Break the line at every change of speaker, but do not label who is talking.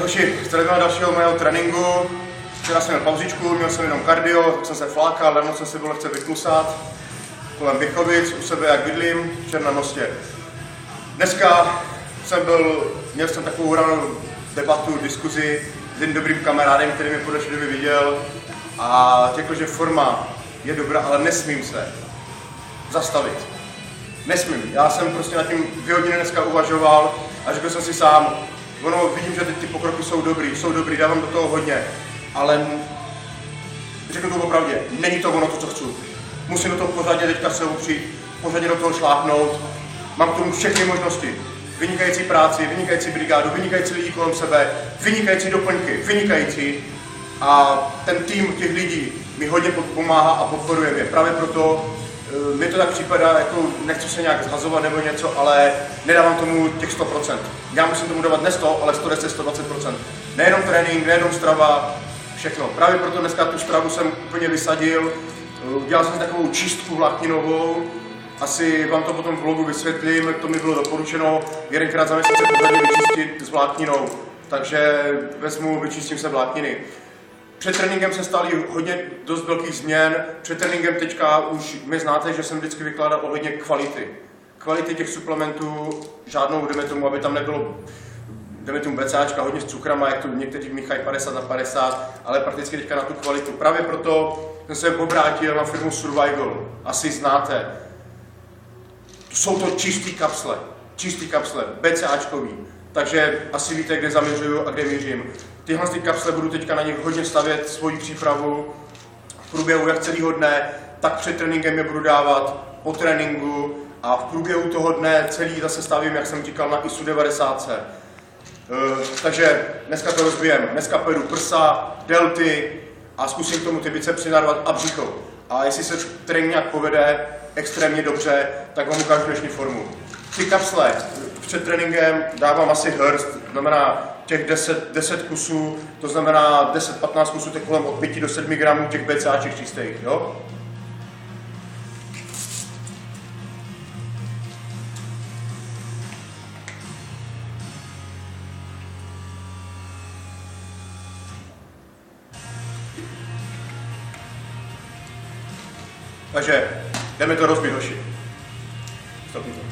Hoši, zdravím dalšího mého tréninku. Včera jsem měl pauzičku, měl jsem jenom kardio, tak jsem se flákal, ráno jsem si byl lehce vyklusat kolem Běchovic, u sebe jak bydlím, v Černém Mostě. Dneska měl jsem takovou ranou debatu, diskuzi s jedním dobrým kamarádem, který mě po další době viděl a řekl, že forma je dobrá, ale nesmím se zastavit. Nesmím. Já jsem prostě nad tím 2 hodiny dneska uvažoval a řekl jsem si sám, vidím, že ty pokroky jsou dobrý, dávám do toho hodně, ale řeknu to opravdě, není to ono to, co chci. Musím do toho pořádně teďka se upřít, pořádně do toho šlápnout, mám k tomu všechny možnosti. Vynikající práci, vynikající brigádu, vynikající lidi kolem sebe, vynikající doplňky, vynikající. A ten tým těch lidí mi hodně pomáhá a podporuje mě. Právě proto mi to tak připadá, jako nechci se nějak zhazovat nebo něco, ale nedávám tomu těch 100%. Já musím tomu dávat ne 100, ale 110, 120%. Nejenom trénink, nejenom strava, všechno. Právě proto dneska tu stravu jsem úplně vysadil. Udělal jsem si takovou čistku vlákninovou. Asi vám to potom v vlogu vysvětlím, to mi bylo doporučeno 1krát za měsíc se pořádně vyčistit s vlákninou. Takže vyčistím se vlákniny. Před tréninkem se staly dost velkých změn. Před tréninkem teďka už mě znáte, že jsem vždycky vykládal ohledně kvality. Kvality těch suplementů, žádnou jdeme tomu, aby tam nebylo BCAčka hodně s cukrama, jak to někteří míchají 50/50, ale prakticky teďka na tu kvalitu. Právě proto jsem se obrátil na firmu Survival. Asi znáte. Jsou to čistý kapsle, BCAčkový. Takže asi víte, kde zaměřuju a kde mířím. Tyhle kapsle budu teďka na nich hodně stavět svoji přípravu v průběhu jak celého dne, tak před tréninkem je budu dávat, po tréninku a v průběhu toho dne celý zase stavím, jak jsem říkal, na ISU 90. Takže dneska to rozbijem. Dneska pojedu prsa, delty a zkusím k tomu ty bicepsy narvat a břicho. A jestli se trénink nějak povede extrémně dobře, tak vám ukážu dnešní formu. Ty kapsle před tréninkem dávám asi hrst, to znamená těch 10 kusů, to znamená 10-15 kusů, tak kolem od 5 do 7 gramů těch BCAček čistých, jo? Takže jdeme to rozbít, hoši. Stopni to.